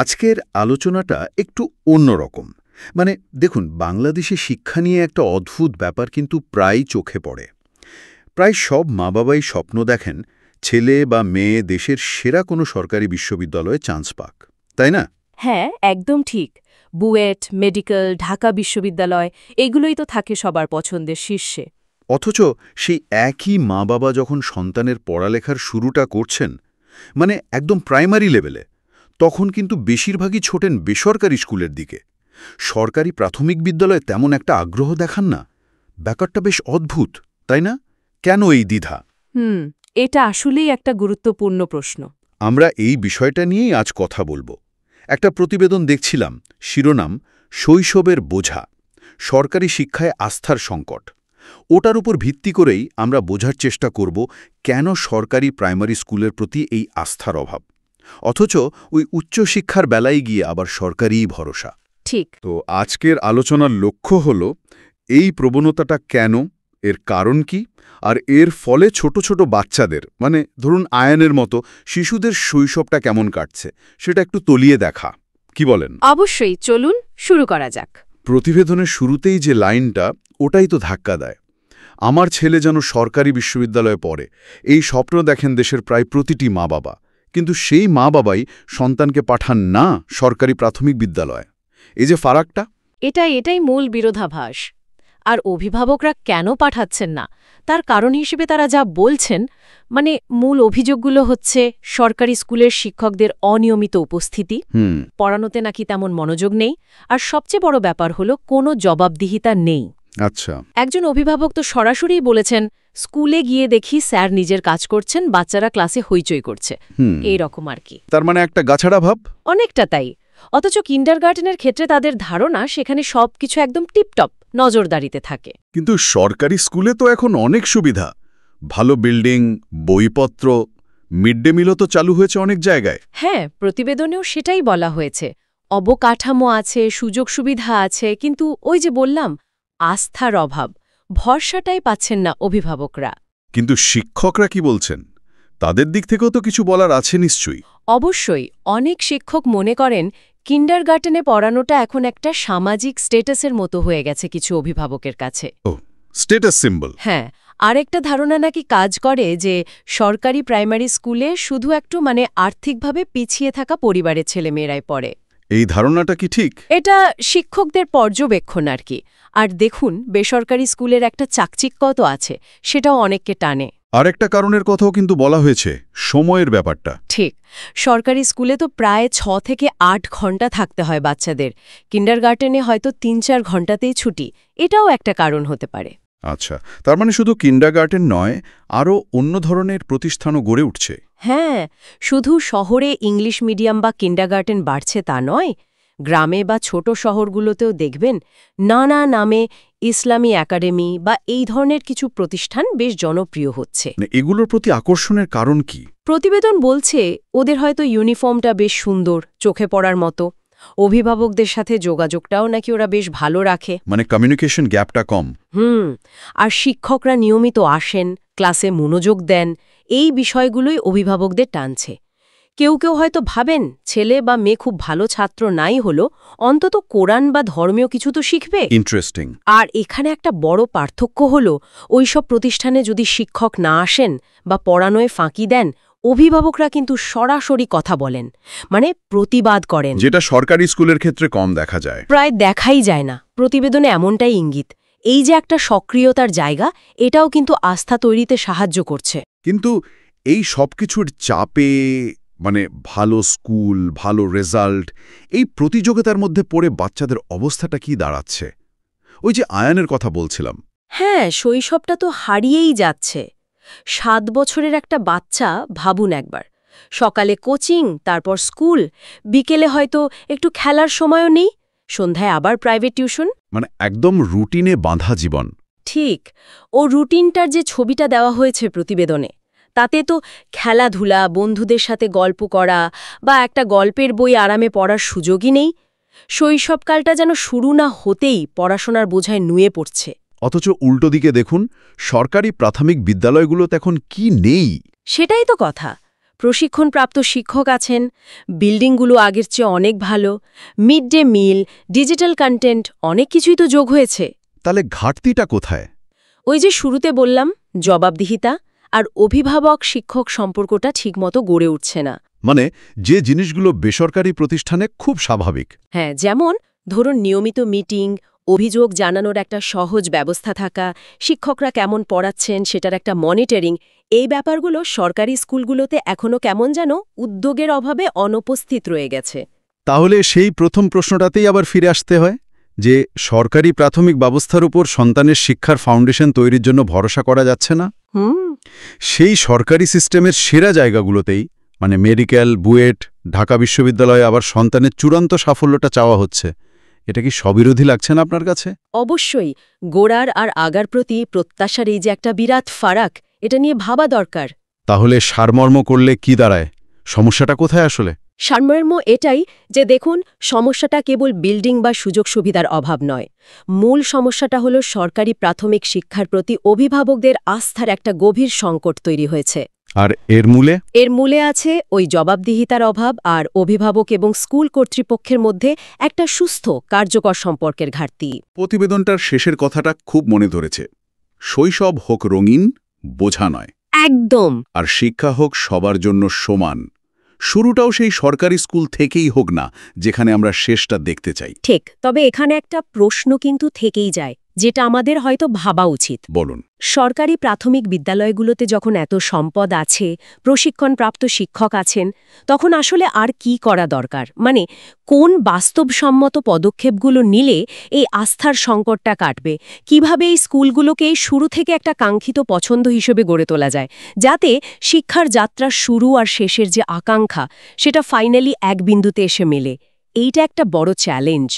আজকের আলোচনাটা একটু অন্যরকম। মানে দেখুন, বাংলাদেশে শিক্ষা নিয়ে একটা অদ্ভুত ব্যাপার কিন্তু প্রায়ই চোখে পড়ে। প্রায় সব মা-বাবাই স্বপ্ন দেখেন ছেলে বা মেয়ে দেশের সেরা কোনো সরকারি বিশ্ববিদ্যালয়ে চান্স পাক, তাই না? হ্যাঁ, একদম ঠিক। বুয়েট, মেডিকেল, ঢাকা বিশ্ববিদ্যালয় এগুলোই তো থাকে সবার পছন্দের শীর্ষে। অথচ সেই একই মা-বাবা যখন সন্তানের পড়ালেখার শুরুটা করছেন, মানে একদম প্রাইমারি লেভেলে, তখন কিন্তু বেশিরভাগই ছোটেন বেসরকারি স্কুলের দিকে। সরকারি প্রাথমিক বিদ্যালয়ে তেমন একটা আগ্রহ দেখান না। ব্যাপারটা বেশ অদ্ভুত, তাই না? কেন এই দ্বিধা? এটা আসলেই একটা গুরুত্বপূর্ণ প্রশ্ন। আমরা এই বিষয়টা নিয়েই আজ কথা বলবো। একটা প্রতিবেদন দেখছিলাম, শিরোনাম শৈশবের বোঝা, সরকারি শিক্ষায় আস্থার সংকট। ওটার উপর ভিত্তি করেই আমরা বোঝার চেষ্টা করব কেন সরকারি প্রাইমারি স্কুলের প্রতি এই আস্থার অভাব, অথচ ওই উচ্চশিক্ষার বেলায় গিয়ে আবার সরকারিই ভরসা। ঠিক। তো আজকের আলোচনার লক্ষ্য হল এই প্রবণতাটা কেন, এর কারণ কি, আর এর ফলে ছোট ছোট বাচ্চাদের, মানে ধরুন আয়ানের মতো শিশুদের শৈশবটা কেমন কাটছে সেটা একটু তলিয়ে দেখা। কি বলেন? অবশ্যই, চলুন শুরু করা যাক। প্রতিবেদনের শুরুতেই যে লাইনটা, ওটাই তো ধাক্কা দেয়। আমার ছেলে যেন সরকারি বিশ্ববিদ্যালয়ে পড়ে, এই স্বপ্ন দেখেন দেশের প্রায় প্রতিটি মা বাবা। কিন্তু সেই মা বাবাই সন্তানকে পাঠান না সরকারি প্রাথমিক বিদ্যালয়ে। এই যে ফারাকটা, এটাই মূল বিরোধাভাস। আর অভিভাবকরা কেন পাঠাচ্ছেন না তার কারণ হিসেবে তারা যা বলছেন, মানে মূল অভিযোগগুলো হচ্ছে সরকারি স্কুলের শিক্ষকদের অনিয়মিত উপস্থিতি, পড়ানোতে নাকি তেমন মনোযোগ নেই, আর সবচেয়ে বড় ব্যাপার হলো কোনো জবাবদিহিতা নেই। আচ্ছা। একজন অভিভাবক তো সরাসরি বলেছেন, স্কুলে গিয়ে দেখি স্যার নিজের কাজ করছেন, বাচ্চারা ক্লাসে হইচই করছে, এই রকম আর কি। তার মানে একটা গাছাড়া ভাব। অনেকটা তাই। অথচ কিন্ডারগার্টেনের ক্ষেত্রে তাদের ধারণা সেখানে সবকিছু একদম টিপটপ নজরদারিতে থাকে। কিন্তু সরকারি স্কুলে তো এখন অনেক সুবিধা, ভালো বিল্ডিং, বইপত্র, মিড ডে মিলও তো চালু হয়েছে অনেক জায়গায়। হ্যাঁ, প্রতিবেদনেও সেটাই বলা হয়েছে। অবকাঠামো আছে, সুযোগ সুবিধা আছে, কিন্তু ওই যে বললাম, আস্থার অভাব, ভরসাটাই পাচ্ছেন না অভিভাবকরা। কিন্তু শিক্ষকরা কি বলছেন? তাদের দিক থেকেও তো কিছু বলার আছে নিশ্চয়ই। অবশ্যই, অনেক শিক্ষক মনে করেন কিন্ডারগার্টেনে পড়ানোটা এখন একটা সামাজিক স্ট্যাটাসের মতো হয়ে গেছে কিছু অভিভাবকের কাছে। Status symbol. হ্যাঁ, আরেকটা ধারণা নাকি কাজ করে যে সরকারি প্রাইমারি স্কুলে শুধু একটু আর্থিকভাবে পিছিয়ে থাকা পরিবারের ছেলেমেয়েরাই পড়ে। এই ধারণাটা কি ঠিক? এটা শিক্ষকদের পর্যবেক্ষণ আর কি। আর দেখুন, বেসরকারি স্কুলের একটা চাকচিক্য তো আছে, সেটাও অনেককে টানে। আরেকটা কারণের কথাও কিন্তু বলা হয়েছে, সময়ের ব্যাপারটা। ঠিক, সরকারি স্কুলে তো প্রায় 6 থেকে 8 ঘন্টা থাকতে হয় বাচ্চাদের, কিন্ডারগার্টেনে হয়তো 3-4 ঘন্টাতেই ছুটি। এটাও একটা কারণ হতে পারে। আচ্ছা, তার মানে শুধু কিন্ডারগার্টেন নয়, আরও অন্য ধরনের প্রতিষ্ঠানও গড়ে উঠছে। হ্যাঁ, শুধু শহরে ইংলিশ মিডিয়াম বা কিন্ডারগার্টেন বাড়ছে তা নয়, গ্রামে বা ছোট শহরগুলোতেও দেখবেন নানা নামে ইসলামী একাডেমি বা এই ধরনের কিছু প্রতিষ্ঠান বেশ জনপ্রিয় হচ্ছে। এগুলোর প্রতি আকর্ষণের কারণ কি? প্রতিবেদন বলছে ওদের হয়তো ইউনিফর্মটা বেশ সুন্দর, চোখে পড়ার মতো, অভিভাবকদের সাথে যোগাযোগটাও নাকি ওরা বেশ ভালো রাখে, মানে কমিউনিকেশন গ্যাপটা কম। আর শিক্ষকরা নিয়মিত আসেন, ক্লাসে মনোযোগ দেন, এই বিষয়গুলোই অভিভাবকদের টানছে। কেউ কেউ হয়তো ভাবেন ছেলে বা মেয়ে খুব ভালো ছাত্র নাই হলো, অন্তত কোরআন বা ধর্মীয় কিছু তো শিখবে। ইন্টারেস্টিং। আর এখানে একটা বড় পার্থক্য হলো, ওইসব প্রতিষ্ঠানে যদি শিক্ষক না আসেন বা পড়ানোয় ফাঁকি দেন, অভিভাবকরা কিন্তু সরাসরি কথা বলেন, মানে প্রতিবাদ করেন, যেটা সরকারি স্কুলের ক্ষেত্রে কম দেখা যায়। প্রায় দেখাই যায় না। প্রতিবেদনে এমনটাই ইঙ্গিত। এই যে একটা সক্রিয়তার জায়গা, এটাও কিন্তু আস্থা তৈরিতে সাহায্য করছে। কিন্তু এই সবকিছুর চাপে, মানে ভালো স্কুল, ভালো রেজাল্ট, এই প্রতিযোগিতার মধ্যে পড়ে বাচ্চাদের অবস্থাটা কি দাঁড়াচ্ছে? ওই যে আয়ানের কথা বলছিলাম। হ্যাঁ, শৈশবটা তো হারিয়েই যাচ্ছে। 7 বছরের একটা বাচ্চা ভাবুন একবার, সকালে কোচিং, তারপর স্কুল, বিকেলে হয়তো একটু খেলার সময়ও নেই, সন্ধ্যায় আবার প্রাইভেট টিউশন, মানে একদম রুটিনে বাঁধা জীবন। ঠিক, ও রুটিনটার যে ছবিটা দেওয়া হয়েছে প্রতিবেদনে, তাতে তো খেলাধুলা, বন্ধুদের সাথে গল্প করা বা একটা গল্পের বই আরামে পড়ার সুযোগই নেই। শৈশবকালটা যেন শুরু না হতেই পড়াশোনার বোঝায় নুয়ে পড়ছে। অথচ উল্টো দিকে দেখুন, সরকারি প্রাথমিক বিদ্যালয়গুলোতে এখন কি নেই? সেটাই তো কথা। প্রশিক্ষণপ্রাপ্ত শিক্ষক আছেন, বিল্ডিংগুলো আগের চেয়ে অনেক ভালো, mid day meal, digital content, অনেক কিছুই তো যোগ হয়েছে। তাহলে ঘাটতিটা কোথায়? ওই যে শুরুতে বললাম, জবাবদিহিতা আর অভিভাবক শিক্ষক সম্পর্কটা ঠিকমতো গড়ে উঠছে না। মানে যে জিনিসগুলো বেসরকারি প্রতিষ্ঠানে খুব স্বাভাবিক। হ্যাঁ, যেমন ধরুন নিয়মিত মিটিং, অভিযোগ জানানোর একটা সহজ ব্যবস্থা থাকা, শিক্ষকরা কেমন পড়াচ্ছেন সেটার একটা মনিটরিং, এই ব্যাপারগুলো সরকারি স্কুলগুলোতে এখনো কেমন যেন উদ্যোগের অভাবে অনুপস্থিত রয়ে গেছে। তাহলে সেই প্রথম প্রশ্নটাতেই আবার ফিরে আসতে হয় যে সরকারি প্রাথমিক ব্যবস্থার উপর সন্তানের শিক্ষার ফাউন্ডেশন তৈরির জন্য ভরসা করা যাচ্ছে না। সেই সরকারি সিস্টেমের সেরা জায়গাগুলোতেই, মানে মেডিকেল, বুয়েট, ঢাকা বিশ্ববিদ্যালয়ে আবার সন্তানের চূড়ান্ত সাফল্যটা চাওয়া হচ্ছে। এটা কি স্ববিরোধী লাগছে না আপনার কাছে? অবশ্যই, গোড়ার আর আগার প্রতি প্রত্যাশার এই যে একটা বিরাট ফারাক, এটা নিয়ে ভাবা দরকার। তাহলে সারমর্ম করলে কি দাঁড়ায়? সমস্যাটা কোথায় আসলে? সারমর্ম এটাই যে দেখুন, সমস্যাটা কেবল বিল্ডিং বা সুযোগ সুবিধার অভাব নয়। মূল সমস্যাটা হলো সরকারি প্রাথমিক শিক্ষার প্রতি অভিভাবকদের আস্থার একটা গভীর সংকট তৈরি হয়েছে। আর এর মূলে? এর মূলে আছে ওই জবাবদিহিতার অভাব আর অভিভাবক এবং স্কুল কর্তৃপক্ষের মধ্যে একটা সুস্থ, কার্যকর সম্পর্কের ঘাটতি। প্রতিবেদনটার শেষের কথাটা খুব মনে ধরেছে। শৈশব হোক রঙিন, বোঝা নয়। একদম। আর শিক্ষা হোক সবার জন্য সমান। শুরুটাও সেই সরকারি স্কুল থেকেই হোক না, যেখানে আমরা শেষটা দেখতে চাই। ঠিক, তবে এখানে একটা প্রশ্ন কিন্তু থেকেই যায়, যেটা আমাদের হয়তো ভাবা উচিত। বলুন। সরকারি প্রাথমিক বিদ্যালয়গুলোতে যখন এত সম্পদ আছে, প্রশিক্ষণপ্রাপ্ত শিক্ষক আছেন, তখন আসলে আর কি করা দরকার? মানে কোন বাস্তবসম্মত পদক্ষেপগুলো নিলে এই আস্থার সংকটটা কাটবে? কিভাবে এই স্কুলগুলোকে শুরু থেকে একটা কাঙ্ক্ষিত পছন্দ হিসেবে গড়ে তোলা যায়, যাতে শিক্ষার যাত্রার শুরু আর শেষের যে আকাঙ্ক্ষা, সেটা ফাইনালি এক বিন্দুতে এসে মেলে? এইটা একটা বড় চ্যালেঞ্জ।